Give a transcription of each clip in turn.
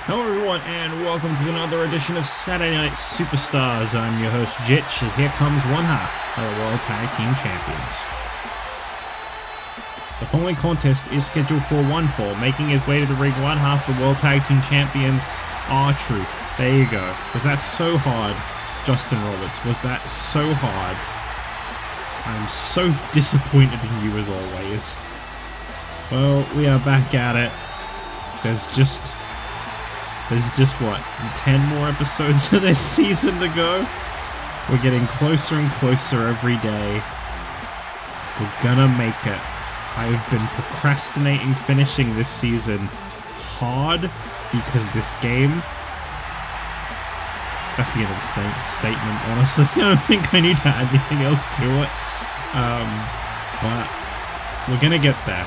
Hello everyone and welcome to another edition of Saturday Night Superstars. I'm your host Jitch, as here comes one half of the World Tag Team Champions. The following contest is scheduled for one fall. Making his way to the ring, one half of the World Tag Team Champions, R-Truth. There you go. Was that so hard, Justin Roberts? Was that so hard? I'm so disappointed in you as always. Well, we are back at it. There's just what, 10 more episodes of this season to go? We're getting closer and closer every day. We're gonna make it. I have been procrastinating finishing this season hard because this game... That's the end of the statement, honestly. I don't think I need to add anything else to it. But we're gonna get there.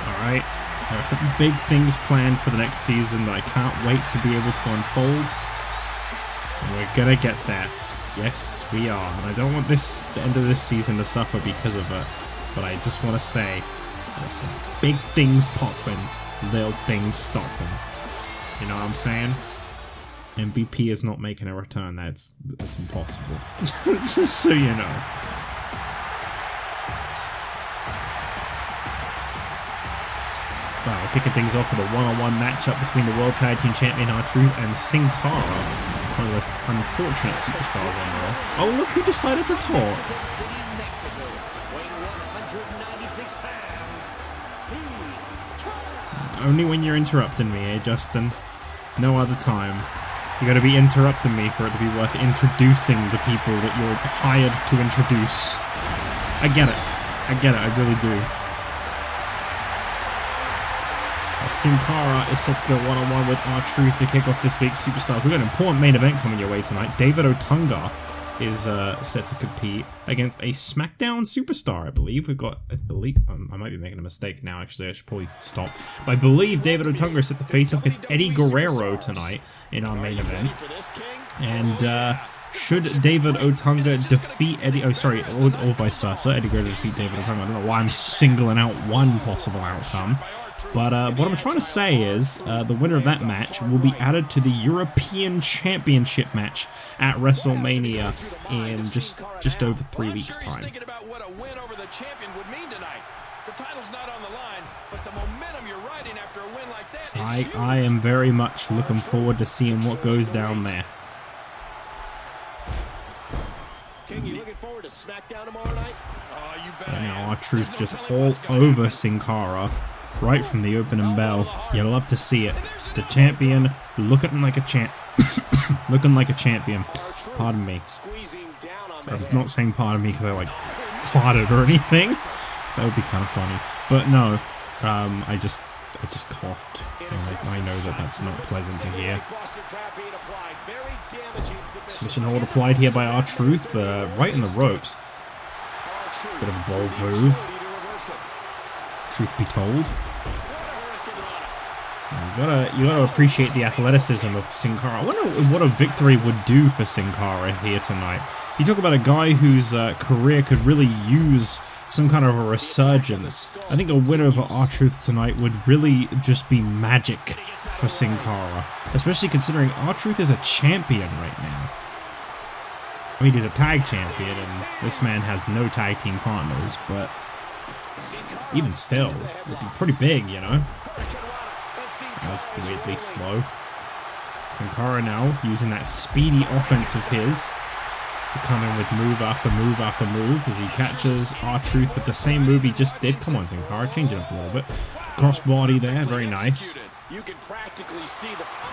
Alright? There are some big things planned for the next season that I can't wait to be able to unfold. And we're gonna get there. Yes, we are. And I don't want the end of this season to suffer because of it. But I just want to say, there's some big things popping, little things stopping. You know what I'm saying? MVP is not making a return. That's impossible. Just so you know. Well, we're kicking things off with a one-on-one matchup between the World Tag Team Champion R-Truth and Sin Cara, one of the most unfortunate superstars on Raw. Oh, look who decided to talk! Only when you're interrupting me, eh, Justin? No other time. You gotta be interrupting me for it to be worth introducing the people that you're hired to introduce. I get it, I really do. Sin Cara is set to go one-on-one with R-Truth to kick off this week's Superstars. We've got an important main event coming your way tonight. David Otunga is set to compete against a SmackDown superstar, I believe. I might be making a mistake now, actually. I should probably stop. But I believe David Otunga is set to face off against Eddie Guerrero tonight in our main event. And should David Otunga defeat Eddie... Oh, sorry, or vice versa. Eddie Guerrero defeat David Otunga. I don't know why I'm singling out one possible outcome. But what I'm trying to say is the winner of that match will be added to the European Championship match at WrestleMania in just over 3 weeks' time. So I am very much looking forward to seeing what goes down there. Right now, R-Truth just all over Sin Cara. Right from the opening bell. You'll love to see it. The champion looking like a looking like a champion. Pardon me. I'm not saying pardon me because I like farted or anything. That would be kind of funny. But no, I just coughed. And I know that that's not pleasant to hear. Submission hold applied here by R-Truth, but right in the ropes. Bit of a bold move. Truth be told. You gotta appreciate the athleticism of Sin Cara. I wonder what a victory would do for Sin Cara here tonight. You talk about a guy whose career could really use some kind of a resurgence. I think a win over R-Truth tonight would really just be magic for Sin Cara. Especially considering R-Truth is a champion right now. I mean, he's a tag champion, and this man has no tag team partners, but even still, it would be pretty big, you know? That was weirdly slow. Sin Cara now using that speedy offense of his to come in with move after move after move as he catches R-Truth with the same move he just did. Come on, Sin Cara, change it up a little bit. Crossbody there, very nice.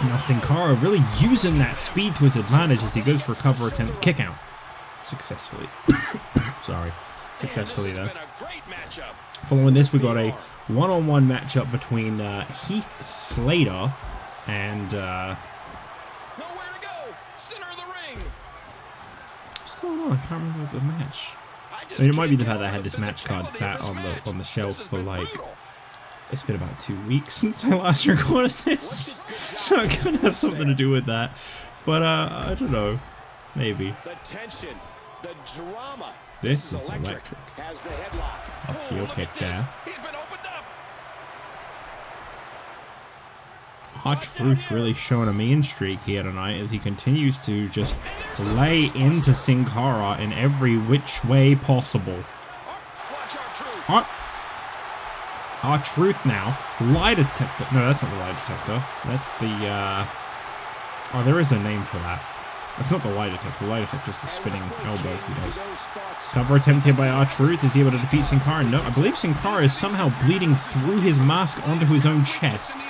Now Sin Cara really using that speed to his advantage as he goes for a cover attempt kick out. Successfully. Sorry. Successfully though. Following this, we got a one-on-one matchup between Heath Slater and what's going on? I can't remember the match. I mean, it might be the fact that I had this match card sat on the shelf for like, it's been about 2 weeks since I last recorded this, so it could have something to do with that. But I don't know, maybe. This is electric. That's heel kick there. R-Truth really showing a mean streak here tonight as he continues to just lay into Sin Cara in every which way possible. R-Truth now. Lie detector. No, that's not the lie detector. That's the, oh, there is a name for that. That's not the lie detector. The lie detector is the spinning elbow he does. Cover attempt here by R-Truth. Is he able to defeat Sin Cara? No, I believe Sin Cara is somehow bleeding through his mask onto his own chest.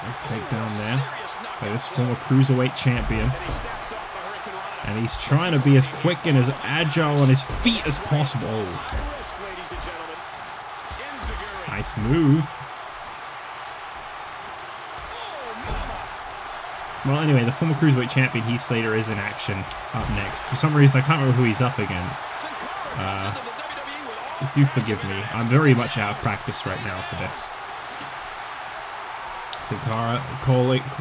Nice takedown there by this former Cruiserweight champion. And he's trying to be as quick and as agile on his feet as possible. Nice move. Well, anyway, the former Cruiserweight champion Heath Slater is in action up next. For some reason, I can't remember who he's up against. Do forgive me. I'm very much out of practice right now for this. Sin Cara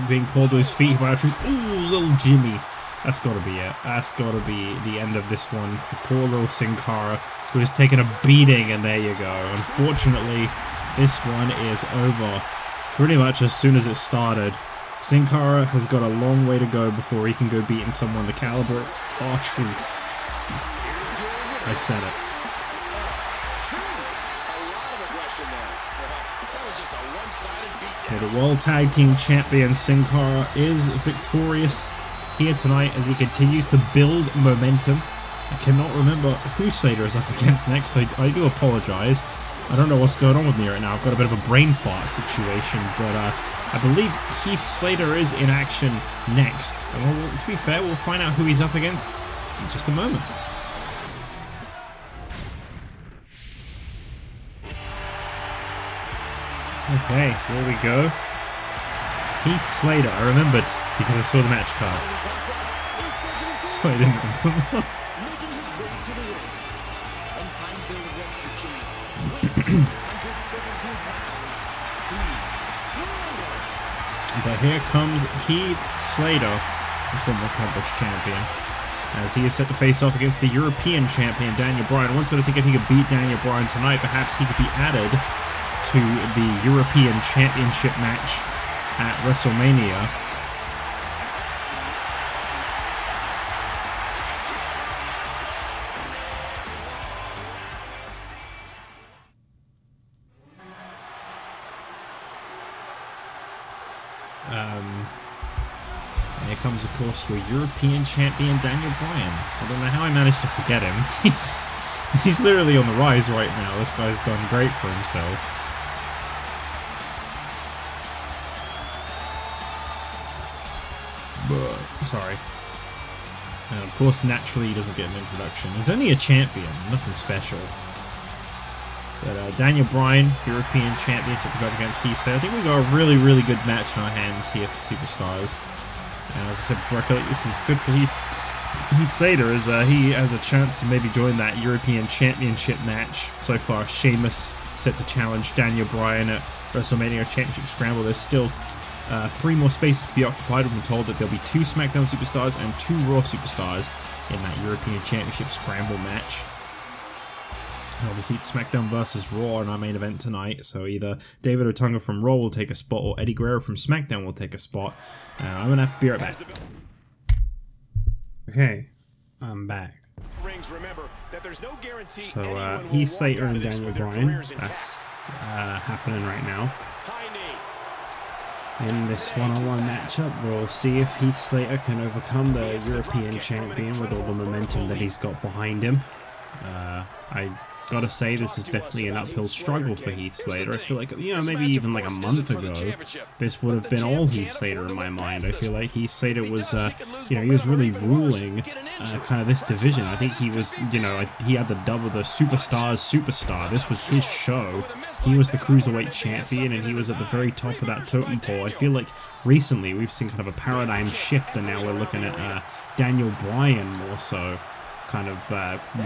being called to his feet by R-Truth. Ooh, little Jimmy. That's got to be it. That's got to be the end of this one for poor little Sin Cara, who has taken a beating, and there you go. Unfortunately, this one is over pretty much as soon as it started. Sin Cara has got a long way to go before he can go beating someone the caliber of R-Truth. I said it. The World Tag Team Champion Sin Cara is victorious here tonight as he continues to build momentum. I cannot remember who Slater is up against next. I do apologize. I don't know what's going on with me right now. I've got a bit of a brain fart situation, but I believe Heath Slater is in action next. And well, to be fair, we'll find out who he's up against in just a moment. Okay, so here we go. Heath Slater, I remembered because I saw the match card. So I didn't remember. But here comes Heath Slater, the former accomplished champion, as he is set to face off against the European champion Daniel Bryan. One's going to think if he could beat Daniel Bryan tonight, perhaps he could be added to the European Championship match at WrestleMania. And here comes, of course, your European champion Daniel Bryan. I don't know how I managed to forget him. He's literally on the rise right now. This guy's done great for himself. Sorry. And of course, naturally, he doesn't get an introduction. He's only a champion, nothing special. But Daniel Bryan, European champion, set to go up against Heath Slater. I think we've got a really, really good match in our hands here for Superstars. And as I said before, I feel like this is good for Heath Slater, as he has a chance to maybe join that European Championship match. So far, Sheamus set to challenge Daniel Bryan at WrestleMania Championship Scramble. There's still 3 more spaces to be occupied. We've been told that there'll be 2 SmackDown Superstars and 2 Raw Superstars in that European Championship Scramble match. And obviously it's SmackDown versus Raw in our main event tonight, so either David Otunga from Raw will take a spot or Eddie Guerrero from SmackDown will take a spot. I'm going to have to be right back. Okay, I'm back. So Heath Slater and Daniel Bryan, that's happening right now. In this one-on-one matchup, we'll see if Heath Slater can overcome the European champion with all the momentum that he's got behind him. I gotta say, this is definitely an uphill struggle for Heath Slater. I feel like, you know, maybe even like a month ago, this would have been all Heath Slater in my mind. I feel like Heath Slater was, you know, he was really ruling kind of this division. I think he was, you know, he had the Superstars superstar. This was his show. He was the Cruiserweight champion, and he was at the very top of that totem pole. I feel like recently we've seen kind of a paradigm shift, and now we're looking at Daniel Bryan more so kind of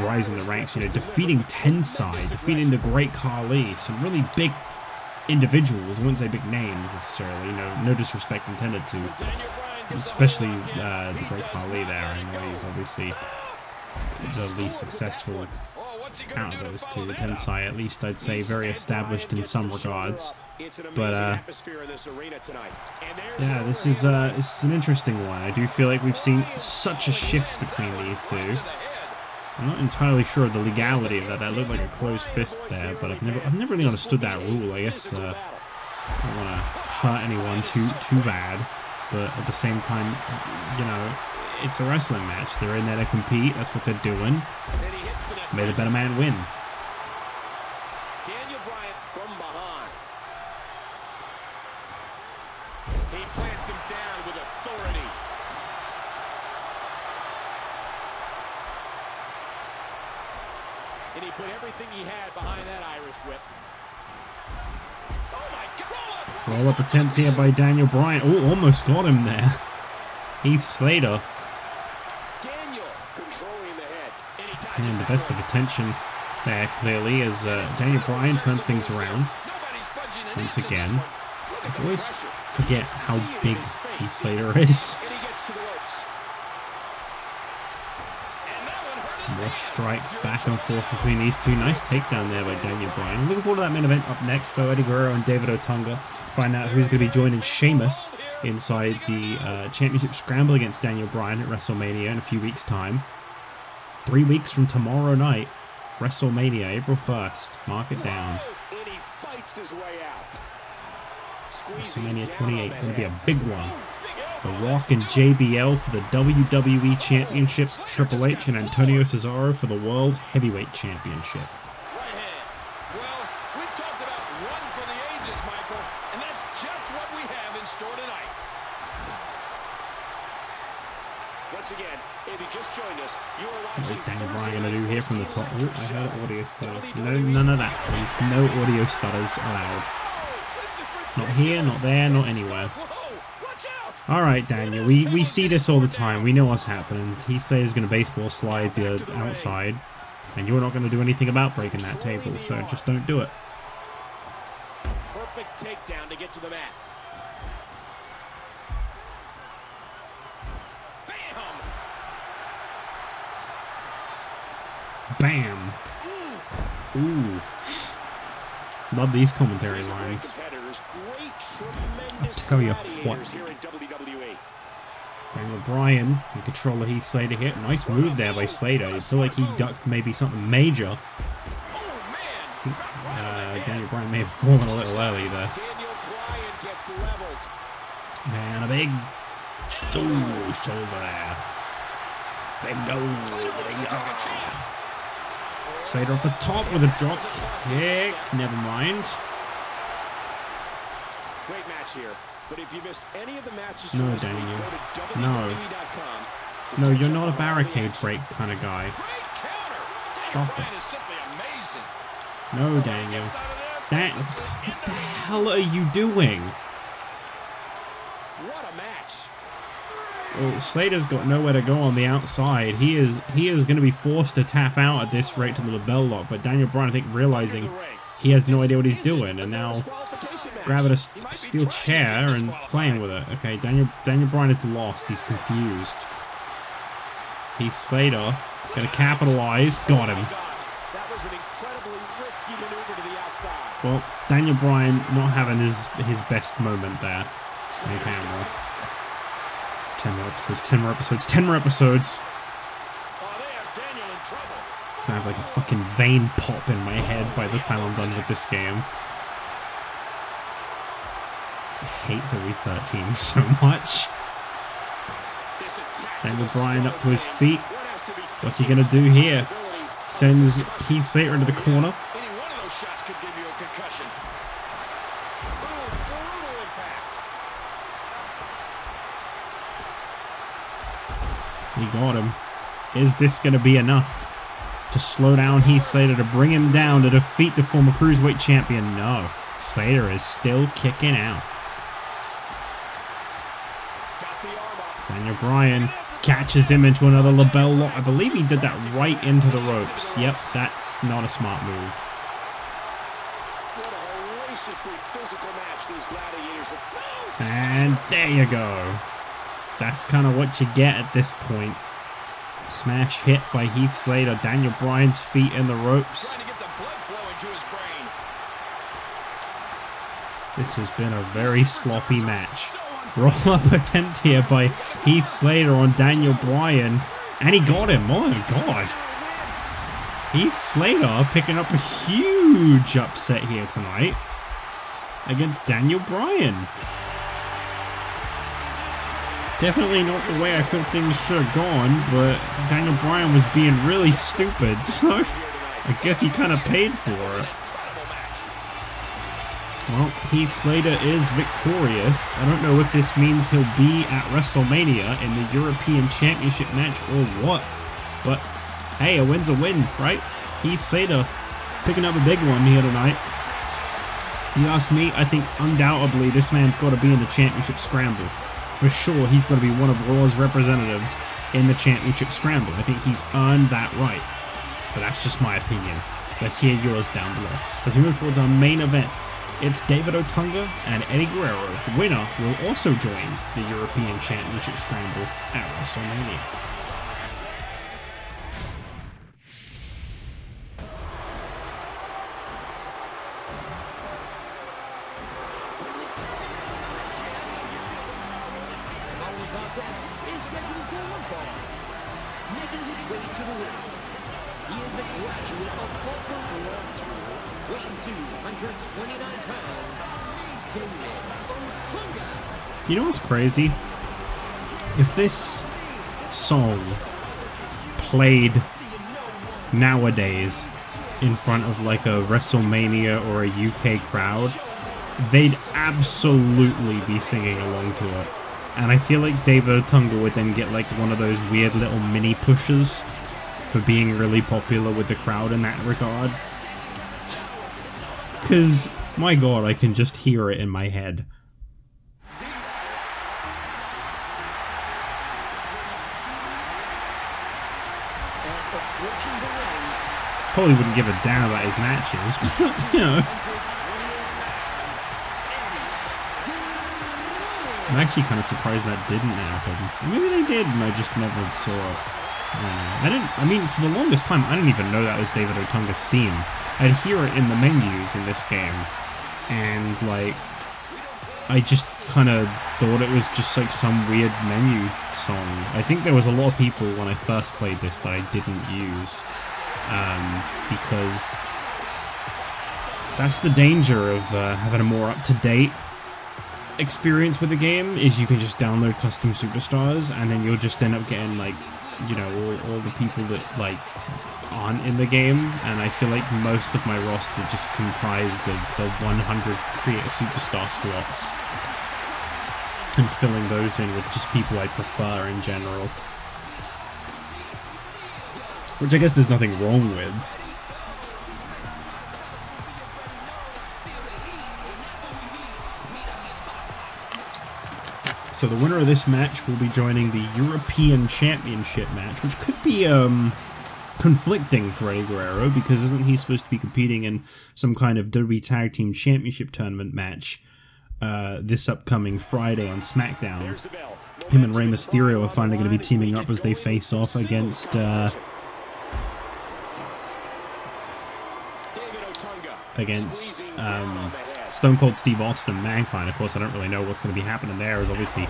rising the ranks, you know, defeating Tensai, defeating the Great Khali, some really big individuals. I wouldn't say big names necessarily, you know, no disrespect intended to, especially the Great Khali there. I know he's obviously the least successful out of those two. Tensai, at least I'd say, very established in some regards. But yeah, this is an interesting one. I do feel like we've seen such a shift between these two. I'm not entirely sure of the legality of that. That looked like a closed fist there, but I've never really understood that rule. I guess I don't want to hurt anyone too bad, but at the same time, you know, it's a wrestling match. They're in there to compete. That's what they're doing. May the better man win. Daniel Bryan from behind. He plants him down with authority. And he put everything he had behind that Irish whip. Oh my God! Roll-up attempt here by Daniel Bryan. Oh, almost got him there. Heath Slater. Daniel controlling the head. And the best of attention there, clearly, as Daniel Bryan turns things around once again. I always forget how big Heath Slater is. More strikes back and forth between these two. Nice takedown there by Daniel Bryan. I'm looking forward to that main event up next, though. Eddie Guerrero and David Otunga. Find out who's going to be joining Sheamus inside the championship scramble against Daniel Bryan at WrestleMania in a few weeks' time. 3 weeks from tomorrow night, WrestleMania, April 1st. Mark it down. WrestleMania 28, going to be a big one. The Rock and JBL for the WWE Championship, Triple H and Antonio Cesaro for the World Heavyweight Championship. Right hand. Well, we've talked about one for the ages, Michael, and that's just what we have in store tonight. Once again, if you just joined us, you are watching. What's Daniel Bryan going to do here from the top? Oh, I heard audio stutter. No, none of that, please. No audio stutters allowed. Not here, not there, not anywhere. Alright, Daniel, we see this all the time. We know what's happening. Heath Slater's going to baseball slide the outside, and you're not going to do anything about breaking that table, so just don't do it. Perfect takedown to get to the mat. Bam! Ooh. Love these commentary lines. I'll tell you what. Daniel Bryan in control of Heath Slater here. Nice move there by Slater. I feel like he ducked maybe something major. Daniel Bryan may have fallen a little early there. Man, a big shoulder there. Big go. Slater off the top with a drop kick. Never mind. Great match here. But if you missed any of the matches, no, Daniel. No. No, you're not a barricade break kind of guy. Stop it. No, Daniel. What the hell are you doing? What a match. Well, Slater's got nowhere to go on the outside. He is going to be forced to tap out at this rate to the label lock. But Daniel Bryan, I think, realizing he has no idea what he's doing, and now grabbing a steel chair and playing with it. Okay, Daniel Bryan is lost. He's confused. Heath Slater gonna capitalize. Got him. Well, Daniel Bryan not having his best moment there on camera. 10 more episodes. 10 more episodes. 10 more episodes. Gonna have like a fucking vein pop in my head by the time I'm done with this game. I hate WWE 13 so much. Daniel Bryan up to his feet. What's he gonna do here? Sends Heath Slater into the corner. He got him. Is this gonna be enough to slow down Heath Slater, to bring him down, to defeat the former Cruiserweight champion? No. Slater is still kicking out. Daniel Bryan catches him into another label lock. I believe he did that right into the ropes. Yep, that's not a smart move. And there you go. That's kind of what you get at this point. Smash hit by Heath Slater. Daniel Bryan's feet in the ropes. Trying to get the blood flowing to his brain. This has been a very sloppy match. Roll-up attempt here by Heath Slater on Daniel Bryan. And he got him. Oh my god. Heath Slater picking up a huge upset here tonight against Daniel Bryan. Definitely not the way I thought things should have gone, but Daniel Bryan was being really stupid, so I guess he kind of paid for it. Well, Heath Slater is victorious. I don't know if this means he'll be at WrestleMania in the European Championship match or what, but hey, a win's a win, right? Heath Slater picking up a big one here tonight. You ask me, I think undoubtedly this man's got to be in the championship scramble. For sure, he's got to be one of Raw's representatives in the championship scramble. I think he's earned that right. But that's just my opinion. Let's hear yours down below. As we move towards our main event, it's David Otunga and Eddie Guerrero. The winner will also join the European Championship scramble at WrestleMania. Is scheduled for one fall. Making his way to the ring. He is a graduate of Harvard Law School, weighing 229 pounds. David Otunga. You know what's crazy? If this song played nowadays in front of like a WrestleMania or a UK crowd, they'd absolutely be singing along to it. And I feel like David Otunga would then get like one of those weird little mini pushes for being really popular with the crowd in that regard. Because, my god, I can just hear it in my head. Probably wouldn't give a damn about his matches, but, you know. I'm actually kind of surprised that didn't happen. Maybe they did and I just never saw it. I mean, for the longest time, I didn't even know that was David Otunga's theme. I'd hear it in the menus in this game, and, like, I just kind of thought it was just, like, some weird menu song. I think there was a lot of people when I first played this that I didn't use, because that's the danger of having a more up-to-date experience with the game, is you can just download custom superstars and then you'll just end up getting, like, you know, all the people that like aren't in the game, and I feel like most of my roster just comprised of the 100 create a superstar slots and filling those in with just people I prefer in general, which I guess there's nothing wrong with. So the winner of this match will be joining the European Championship match, which could be conflicting for Eddie Guerrero, because isn't he supposed to be competing in some kind of WWE Tag Team Championship tournament match this upcoming Friday on SmackDown? Him and Rey Mysterio are finally going to be teaming up as they face off against Stone Cold Steve Austin, Mankind. Of course, I don't really know what's going to be happening there, as obviously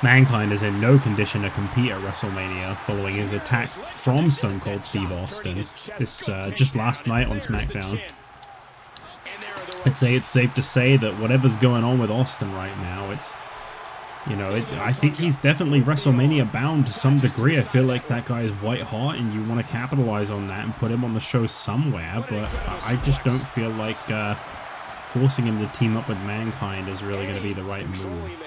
Mankind is in no condition to compete at WrestleMania following his attack from Stone Cold Steve Austin this just last night on SmackDown. I'd say it's safe to say that whatever's going on with Austin right now, it's, you know, I think he's definitely WrestleMania bound to some degree. I feel like that guy is white hot and you want to capitalize on that and put him on the show somewhere, but I just don't feel like forcing him to team up with Mankind is really going to be the right move.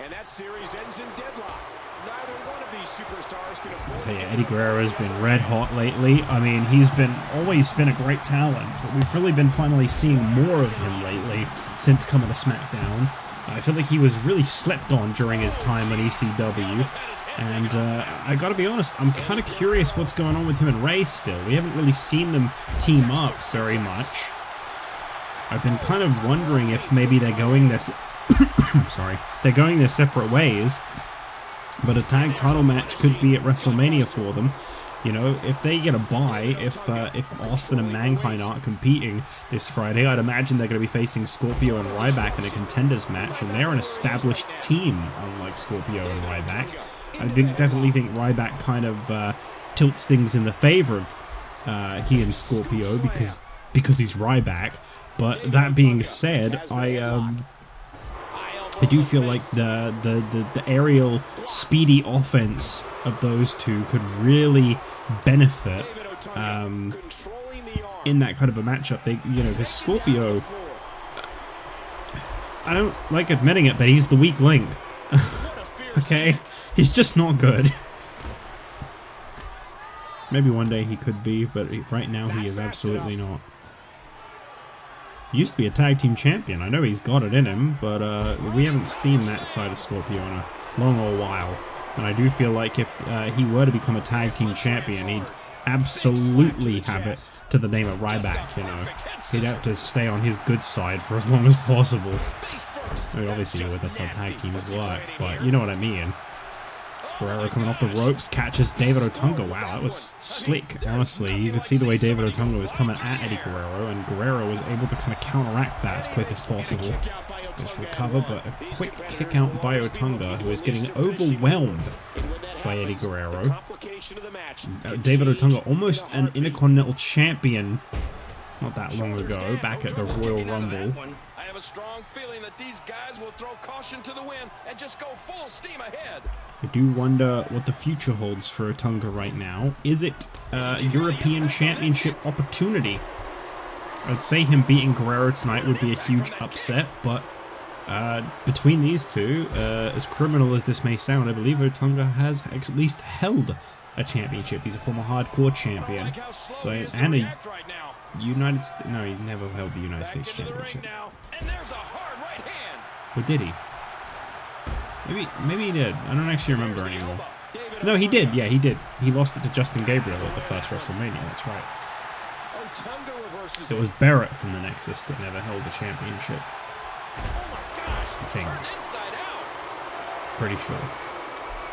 And that series ends in deadlock. Neither one of these superstars can afford. I tell you, Eddie Guerrero has been red hot lately. I mean, he's always been a great talent, but we've really been finally seeing more of him lately since coming to SmackDown. I feel like he was really slept on during his time on ECW. And I gotta be honest, I'm kind of curious what's going on with him and Rey still. We haven't really seen them team up very much. I've been kind of wondering if maybe they're going this... sorry. They're going their separate ways. But a tag title match could be at WrestleMania for them. You know, if they get a bye, if Austin and Mankind aren't competing this Friday, I'd imagine they're going to be facing Scorpio and Ryback in a contenders match, and they're an established team, unlike Scorpio and Ryback. I definitely think Ryback kind of tilts things in the favor of he and Scorpio because he's Ryback. But that being said, I do feel like the aerial speedy offense of those two could really benefit in that kind of a matchup. The Scorpio, I don't like admitting it, but he's the weak link. Okay, he's just not good. Maybe one day he could be, but right now he is absolutely not. He used to be a tag team champion. I know he's got it in him, but we haven't seen that side of Scorpio in a long old while. And I do feel like if he were to become a tag team champion, he'd absolutely have it to the name of Ryback, you know. He'd have to stay on his good side for as long as possible. I mean, obviously, that's how tag teams work, but you know what I mean. Guerrero coming off the ropes, catches David Otunga. Wow, that was slick, honestly. You could see the way David Otunga was coming at Eddie Guerrero, and Guerrero was able to kind of counteract that as quick as possible. Just recover, but a quick kick out by Otunga, who is getting overwhelmed by Eddie Guerrero. David Otunga, almost an Intercontinental Champion not that long ago, back at the Royal Rumble. I have a strong feeling that these guys will throw caution to the wind and just go full steam ahead. I do wonder what the future holds for Otunga right now. Is it a European Championship opportunity? I'd say him beating Guerrero tonight would be a huge upset, but between these two, as criminal as this may sound, I believe Otunga has at least held a championship. He's a former hardcore champion. And a United States... No, he never held the United States Championship. Or did he? Maybe he did. I don't actually remember anymore. No, he did. Yeah, he did. He lost it to Justin Gabriel at the first WrestleMania. That's right. It was Barrett from the Nexus that never held the championship. I think. Pretty sure.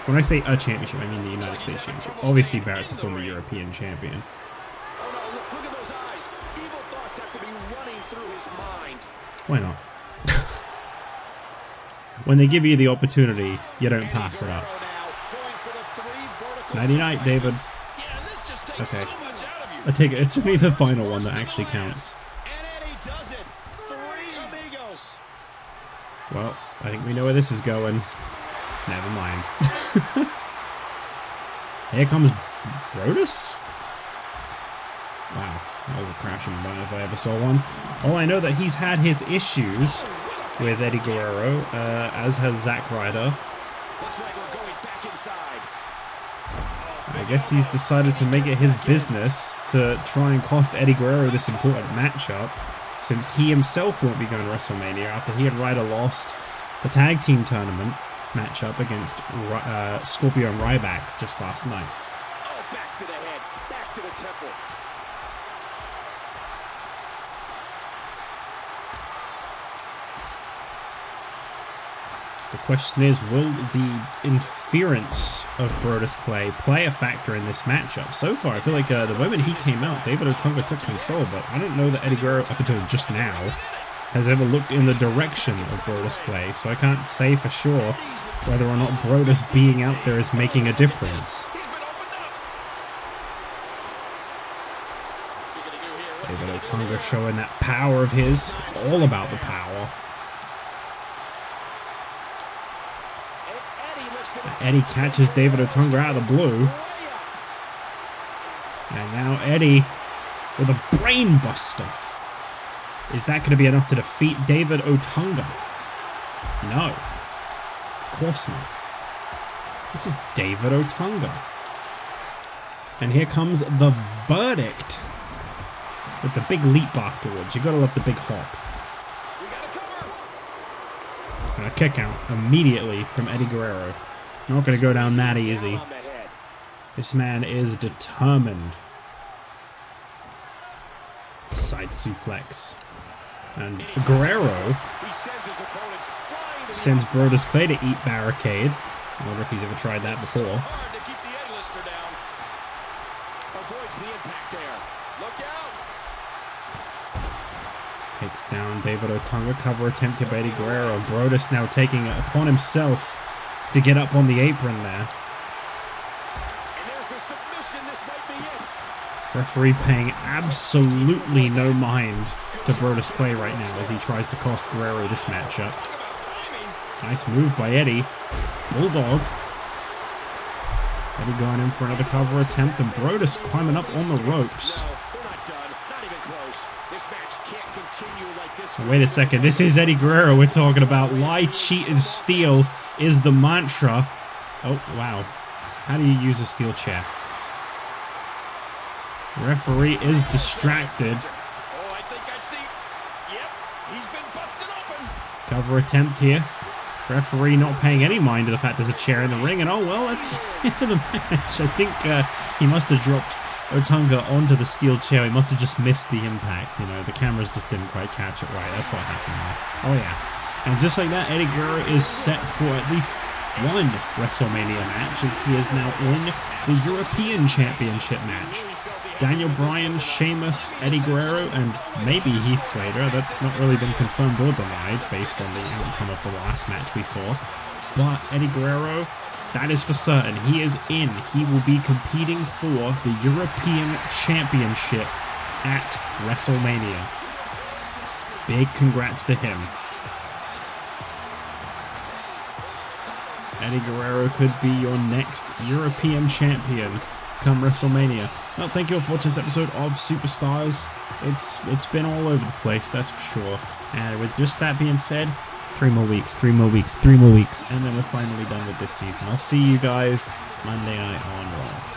When I say a championship, I mean the United States Championship. Obviously, Barrett's a former European champion. Why not? When they give you the opportunity, you don't pass it up. Nighty night, David. Okay. I take it. It's only the final one that actually counts. Well, I think we know where this is going. Never mind. Here comes Brodus? Wow, that was a crashing bone if I ever saw one. Oh, I know that he's had his issues with Eddie Guerrero, as has Zack Ryder. I guess he's decided to make it his business to try and cost Eddie Guerrero this important matchup, since he himself won't be going to WrestleMania after he and Ryder lost the tag team tournament matchup against Scorpio and Ryback just last night. Oh, back to the head, back to the temple. The question is, will the interference of Brodus Clay play a factor in this matchup? So far, I feel like the moment he came out, David Otunga took control, but I don't know that Eddie Guerrero, up until just now, has ever looked in the direction of Brodus Clay, so I can't say for sure whether or not Brodus being out there is making a difference. David Otunga showing that power of his. It's all about the power. Eddie catches David Otunga out of the blue. And now Eddie with a brain buster. Is that going to be enough to defeat David Otunga? No. Of course not. This is David Otunga. And here comes the verdict. With the big leap afterwards. You gotta love the big hop. And a kick out immediately from Eddie Guerrero. Not going to go down that easy. This man is determined. Side suplex. And Guerrero sends Brodus Clay to eat barricade. I wonder if he's ever tried that before. Hard to keep the A-lister down. Avoids the impact there. Look out. Takes down David Otunga. Cover attempted by Eddie Guerrero. Brodus now taking it upon himself to get up on the apron there. And there's the submission. This might be it. Referee paying absolutely no mind to Brodus Clay right now as he tries to cost Guerrero this matchup. Talk about timing. Nice move by Eddie. Bulldog. Eddie going in for another cover attempt, and Brodus climbing up on the ropes. No, they're not done. Not even close. This match can't continue like this. Wait a second, this is Eddie Guerrero we're talking about. Lie, cheat, and steal is the mantra. Oh, wow. How do you use a steel chair? Referee is distracted. Oh, I think I see. Yep, he's been busted open. Cover attempt here. Referee not paying any mind to the fact there's a chair in the ring, and oh well, that's the end of the match. I think he must have dropped Otunga onto the steel chair. He must have just missed the impact. You know, the cameras just didn't quite catch it right. That's what happened there. Oh yeah. And just like that, Eddie Guerrero is set for at least one WrestleMania match, as he is now in the European Championship match. Daniel Bryan, Sheamus, Eddie Guerrero, and maybe Heath Slater. That's not really been confirmed or denied based on the outcome of the last match we saw. But Eddie Guerrero, that is for certain. He is in. He will be competing for the European Championship at WrestleMania. Big congrats to him. Eddie Guerrero could be your next European champion come WrestleMania. Well, thank you all for watching this episode of Superstars. It's been all over the place, that's for sure. And with just that being said, 3 more weeks, 3 more weeks, 3 more weeks, and then we're finally done with this season. I'll see you guys Monday night on Raw.